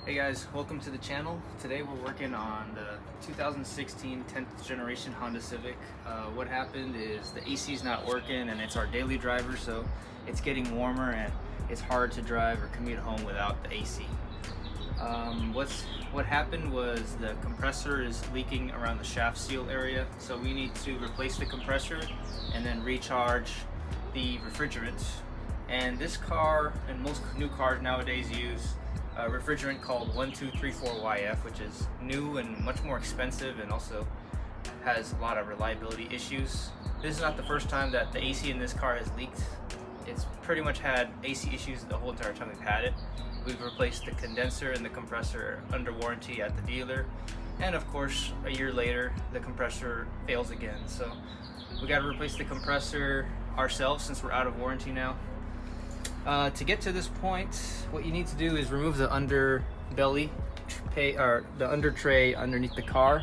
Hey guys, welcome to the channel. Today we're working on the 2016 10th generation Honda Civic. What happened is the AC is not working and it's our daily driver, so it's getting warmer and it's hard to drive or commute home without the AC. What happened was the compressor is leaking around the shaft seal area, so we need to replace the compressor and then recharge the refrigerant. And this car and most new cars nowadays use a refrigerant called 1234YF, which is new and much more expensive and also has a lot of reliability issues. This is not the first time that the AC in this car has leaked. It's pretty much had AC issues the whole entire time we've had it. We've replaced the condenser and the compressor under warranty at the dealer, and of course a year later the compressor fails again, so we got to replace the compressor ourselves since we're out of warranty now. To get to this point, what you need to do is remove the underbelly, or the under tray underneath the car.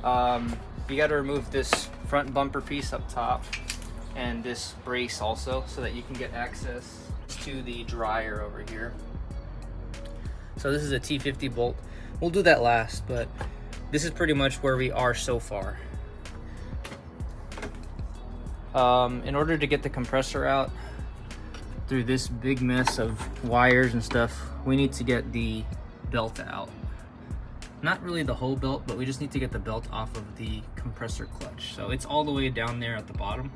You got to remove this front bumper piece up top and this brace also, so that you can get access to the dryer over here. So this is a T50 bolt. We'll do that last, but this is pretty much where we are so far. In order to get the compressor out through this big mess of wires and stuff, we need to get the belt out. Not really the whole belt, but we just need to get the belt off of the compressor clutch. So it's all the way down there at the bottom.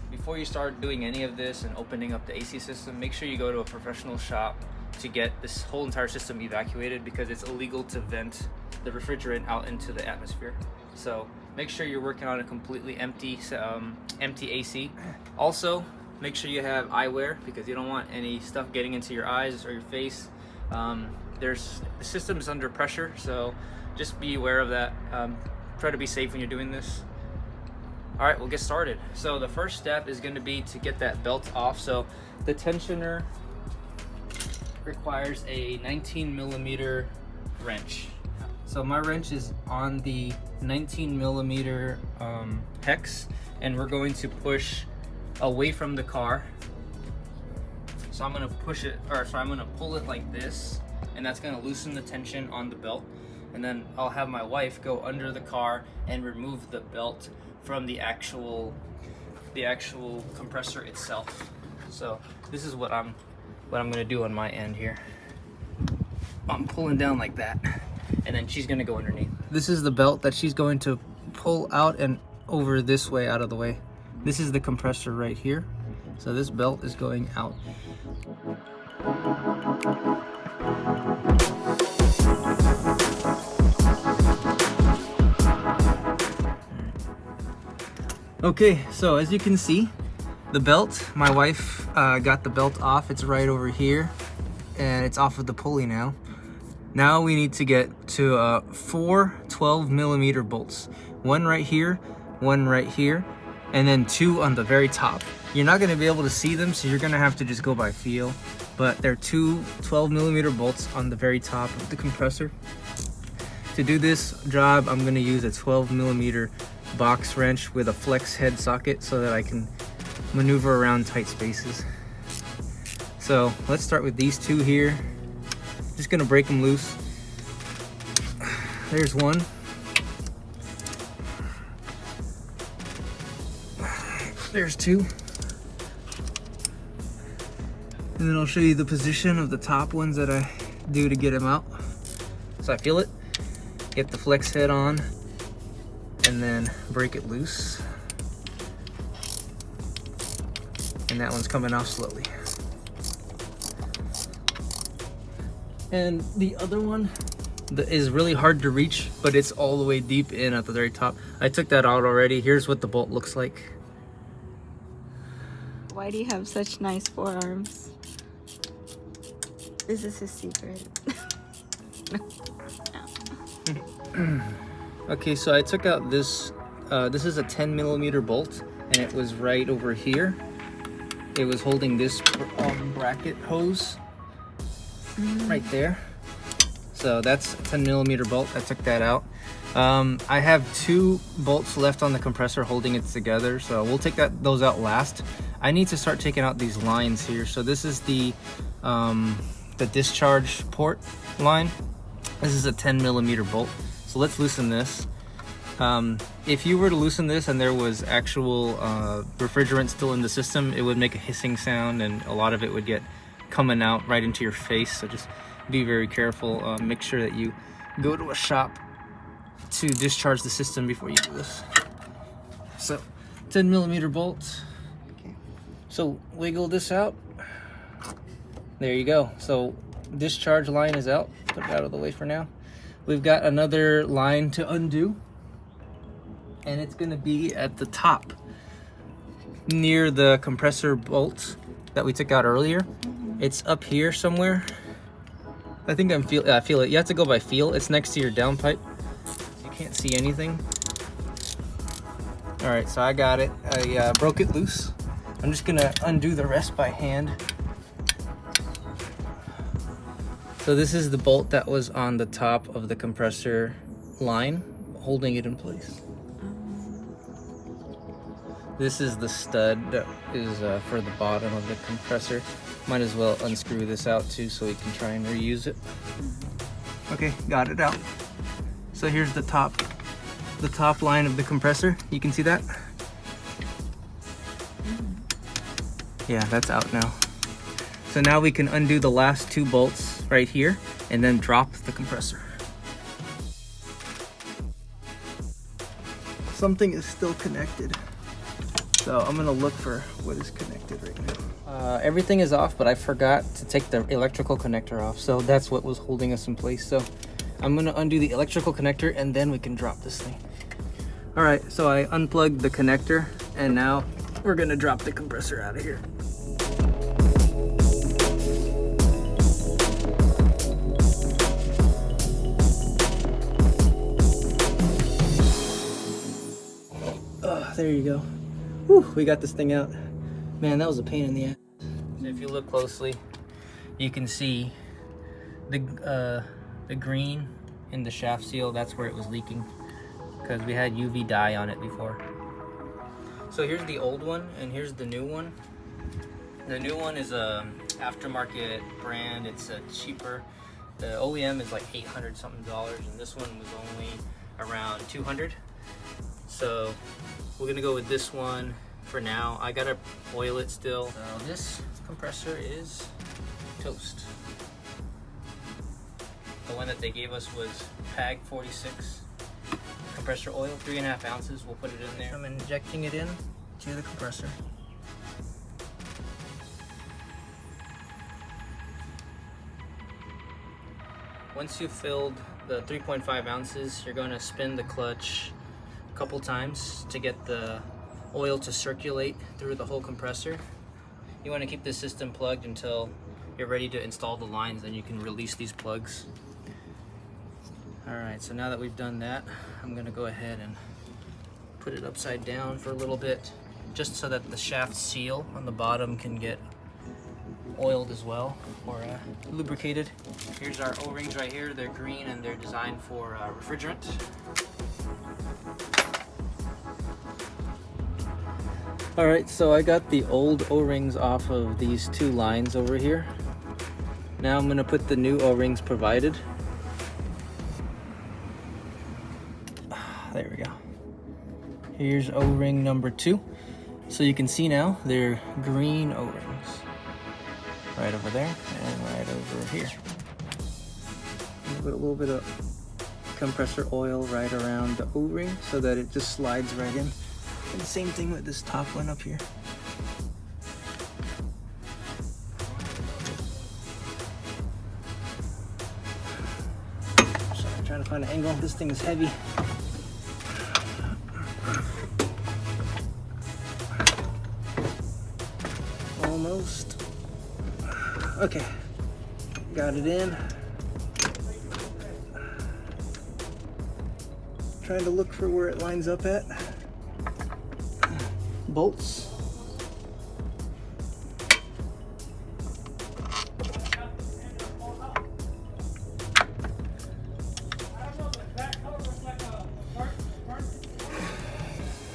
Before you start doing any of this and opening up the AC system, make sure you go to a professional shop to get this whole entire system evacuated, because it's illegal to vent the refrigerant out into the atmosphere. So make sure you're working on a completely empty AC. Also, make sure you have eyewear, because you don't want any stuff getting into your eyes or your face. The system is under pressure, so just be aware of that. Try to be safe when you're doing this. All right, we'll get started. So the first step is going to be to get that belt off. So the tensioner requires a 19mm wrench. So my wrench is on the 19mm hex, and we're going to push away from the car. So I'm gonna I'm gonna pull it like this, and that's gonna loosen the tension on the belt. And then I'll have my wife go under the car and remove the belt from the actual compressor itself. So this is what I'm gonna do on my end here. I'm pulling down like that, and then she's gonna go underneath. This is the belt that she's going to pull out and over this way, out of the way. This is the compressor right here. So this belt is going out. Okay, so as you can see, the belt, my wife got the belt off. It's right over here, and it's off of the pulley now. Now we need to get to 4 12mm bolts. One right here, one right here, and then 2 on the very top. You're not going to be able to see them, so you're going to have to just go by feel. But there are 2 12mm bolts on the very top of the compressor. To do this job, I'm going to use a 12mm box wrench with a flex head socket so that I can maneuver around tight spaces. So let's start with these 2 here. Just going to break them loose. There's one. There's 2. And then I'll show you the position of the top ones that I do to get them out. So I feel it, get the flex head on, and then break it loose. And that one's coming off slowly. And the other one is really hard to reach, but it's all the way deep in at the very top. I took that out already. Here's what the bolt looks like. Why do you have such nice forearms? Is this a secret? No. Okay, so I took out this. This is a 10mm bolt, and it was right over here. It was holding this bracket hose right there. So that's a 10mm bolt. I took that out. I have 2 bolts left on the compressor holding it together, so we'll take those out last. I need to start taking out these lines here. So this is the the discharge port line. This is a 10mm bolt. So let's loosen this. If you were to loosen this and there was actual refrigerant still in the system, it would make a hissing sound and a lot of it would get coming out right into your face. So just be very careful. Make sure that you go to a shop to discharge the system before you do this. So 10mm bolt. Okay. So wiggle this out. There you go. So discharge line is out. Put it out of the way for now. We've got another line to undo, and it's going to be at the top near the compressor bolt that we took out earlier. It's up here somewhere. I think I feel it. You have to go by feel. It's next to your downpipe. You can't see anything. All right, so I got it. I broke it loose. I'm just gonna undo the rest by hand. So this is the bolt that was on the top of the compressor line, holding it in place. This is the stud that is for the bottom of the compressor. Might as well unscrew this out too so we can try and reuse it. Okay, got it out. So here's the top line of the compressor. You can see that? Yeah, that's out now. So now we can undo the last two bolts right here and then drop the compressor. Something is still connected. So I'm gonna look for what is connected right now. Everything is off, but I forgot to take the electrical connector off. So that's what was holding us in place. So I'm gonna undo the electrical connector and then we can drop this thing. All right, so I unplugged the connector and now we're gonna drop the compressor out of here. There you go. Whew, we got this thing out. Man, that was a pain in the ass. So if you look closely, you can see the green in the shaft seal. That's where it was leaking because we had UV dye on it before. So here's the old one and here's the new one. The new one is a aftermarket brand. It's cheaper. The OEM is like $800 something, and this one was only around 200. So we're gonna go with this one for now. I gotta oil it still. So this compressor is toast. The one that they gave us was PAG 46 compressor oil, 3.5 ounces. We'll put it in there. I'm injecting it in to the compressor. Once you've filled the 3.5 ounces, you're gonna spin the clutch a couple times to get the oil to circulate through the whole compressor. You want to keep this system plugged until you're ready to install the lines, then you can release these plugs. Alright, so now that we've done that, I'm going to go ahead and put it upside down for a little bit, just so that the shaft seal on the bottom can get oiled as well, or lubricated. Here's our O-rings right here. They're green and they're designed for refrigerant. Alright, so I got the old O-rings off of these two lines over here. Now I'm going to put the new O-rings provided. There we go. Here's O-ring number 2. So you can see now they're green O-rings. Right over there and right over here. Put a little bit of compressor oil right around the O-ring so that it just slides right in. And the same thing with this top one up here. So I'm trying to find an angle. This thing is heavy. Almost. Okay. Got it in. Trying to look for where it lines up at. Bolts.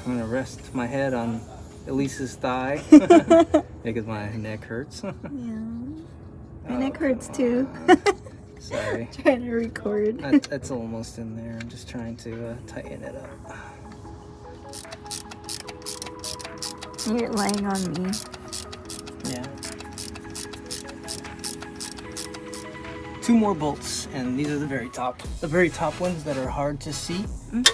I'm gonna rest my head on Elise's thigh because my neck hurts. Yeah. My neck hurts too. Sorry. Trying to record. That's almost in there. I'm just trying to tighten it up. You're lying on me. Yeah. 2 more bolts, and these are the very top ones that are hard to see. Let's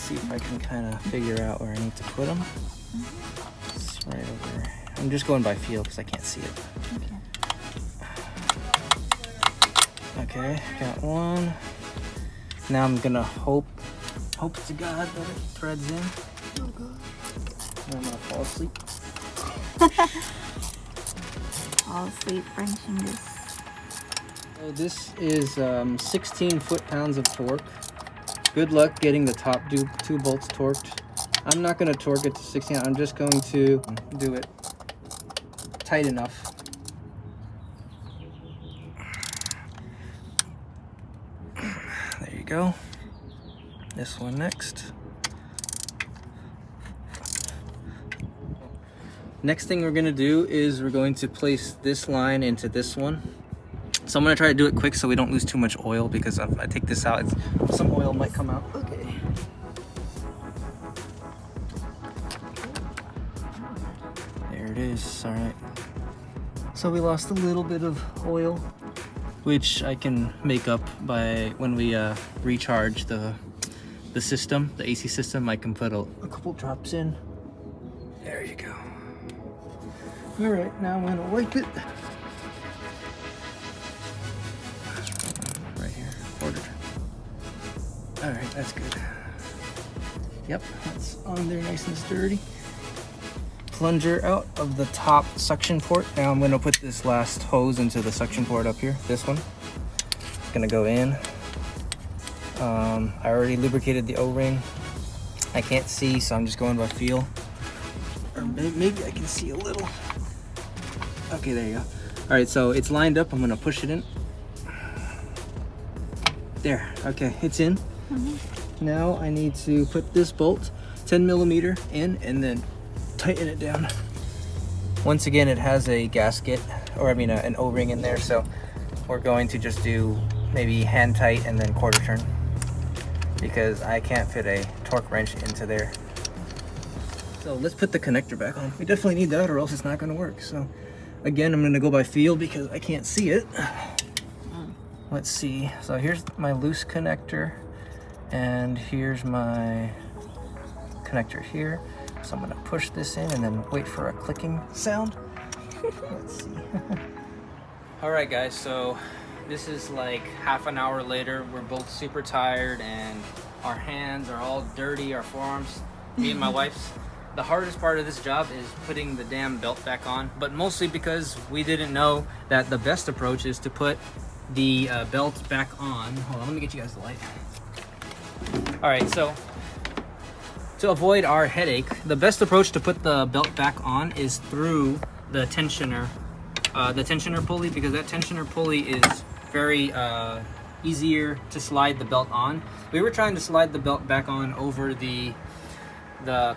see if I can kind of figure out where I need to put them. It's right over there. I'm just going by feel because I can't see it. Okay, got one. Now I'm gonna hope to God that it threads in. Oh God. I'm gonna fall asleep. Fall asleep wrenching this. So this is 16 foot-pounds of torque. Good luck getting the top 2 bolts torqued. I'm not going to torque it to 16. I'm just going to do it tight enough. There you go. This one next. Next thing we're going to do is we're going to place this line into this one. So I'm going to try to do it quick so we don't lose too much oil, because if I take this out, some oil might come out. Okay. There it is. All right. So we lost a little bit of oil, which I can make up by when we recharge the system, the AC system. I can put a couple drops in. There you go. All right, now I'm going to wipe it. All right, that's good. Yep, that's on there nice and sturdy. Plunger out of the top suction port. Now I'm gonna put this last hose into the suction port up here, this one. It's gonna go in. I already lubricated the O-ring. I can't see, so I'm just going by feel. Or maybe I can see a little. Okay, there you go. All right, so it's lined up. I'm gonna push it in. There, okay, it's in. Now I need to put this bolt 10 millimeter in and then tighten it down. Once again, it has a gasket, or I mean an O-ring in there, so we're going to just do maybe hand tight and then quarter turn, because I can't fit a torque wrench into there. So let's put the connector back on. We definitely need that or else it's not going to work. So again, I'm going to go by feel because I can't see it. Let's see. So here's my loose connector, and here's my connector here. So I'm gonna push this in and then wait for a clicking sound. Let's see. All right, guys, so this is like half an hour later. We're both super tired and our hands are all dirty, our forearms, me and my wife's. The hardest part of this job is putting the damn belt back on, but mostly because we didn't know that the best approach is to put the belt back on. Hold on, let me get you guys the light. All right, so to avoid our headache, the best approach to put the belt back on is through the tensioner pulley, because that tensioner pulley is very easier to slide the belt on. We were trying to slide the belt back on over the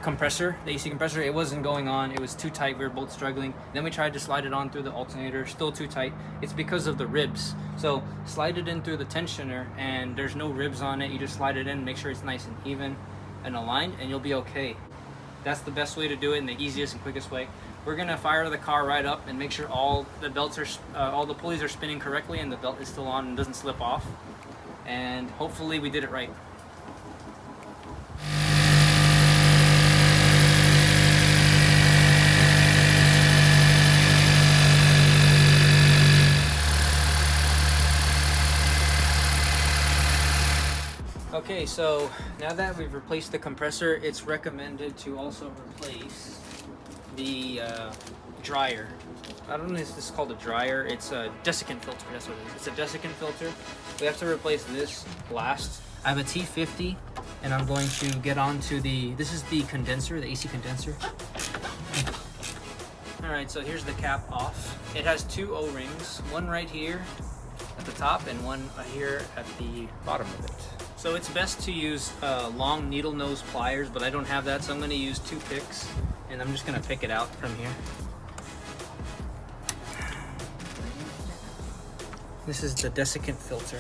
compressor, the AC compressor. It wasn't going on. It was too tight. We were both struggling. Then we tried to slide it on through the alternator. Still too tight. It's because of the ribs. So slide it in through the tensioner, and there's no ribs on it. You just slide it in, make sure it's nice and even and aligned, and you'll be okay. That's the best way to do it and the easiest and quickest way. We're gonna fire the car right up and make sure all the belts are, all the pulleys are spinning correctly and the belt is still on and doesn't slip off. And hopefully we did it right. Okay, so now that we've replaced the compressor, it's recommended to also replace the dryer. I don't know if this is called a dryer. It's a desiccant filter. That's what it is. It's a desiccant filter. We have to replace this last. I have a T50, and I'm going to get onto this is the condenser, the AC condenser. All right, so here's the cap off. It has 2 O-rings, one right here at the top and one here at the bottom of it. So it's best to use long needle nose pliers, but I don't have that, so I'm going to use 2 picks, and I'm just going to pick it out from here. This is the desiccant filter.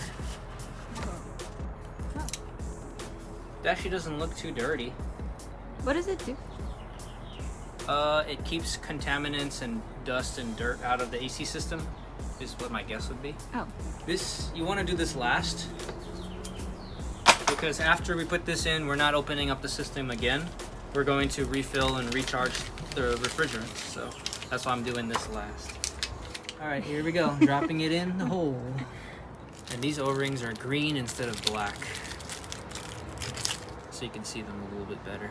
It actually doesn't look too dirty. What does it do? It keeps contaminants and dust and dirt out of the AC system, is what my guess would be. Oh. This, you want to do this last, because after we put this in, we're not opening up the system again. We're going to refill and recharge the refrigerant, so that's why I'm doing this last. All right, here we go, dropping it in the hole. And these O-rings are green instead of black, so you can see them a little bit better.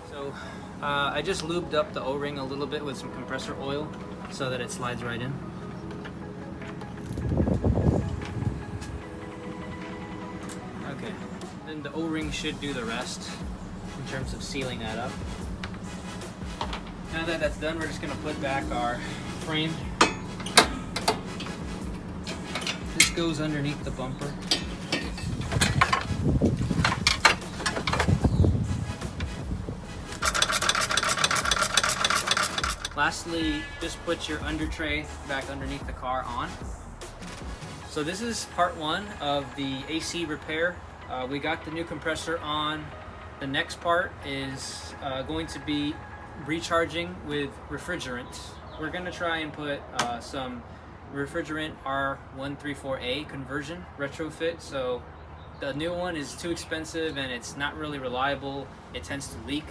So I just lubed up the O-ring a little bit with some compressor oil so that it slides right in. Okay, then the O-ring should do the rest in terms of sealing that up. Now that that's done, we're just gonna put back our frame. This goes underneath the bumper. Lastly, just put your under tray back underneath the car on. So this is part one of the AC repair. We got the new compressor on. The next part is going to be recharging with refrigerant. We're gonna try and put some refrigerant R134A conversion retrofit. So the new one is too expensive and it's not really reliable. It tends to leak.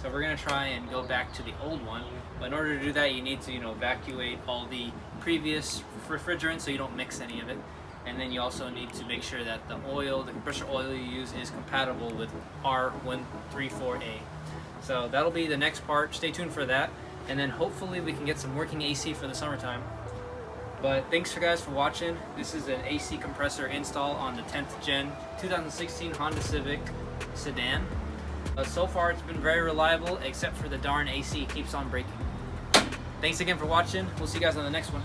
So we're gonna try and go back to the old one. But in order to do that, you need to, evacuate all the previous refrigerant so you don't mix any of it. And then you also need to make sure that the compressor oil you use is compatible with R134A. So that'll be the next part. Stay tuned for that. And then hopefully we can get some working AC for the summertime. But thanks guys for watching. This is an AC compressor install on the 10th gen 2016 Honda Civic sedan. So far it's been very reliable, except for the darn AC keeps on breaking. Thanks again for watching. We'll see you guys on the next one.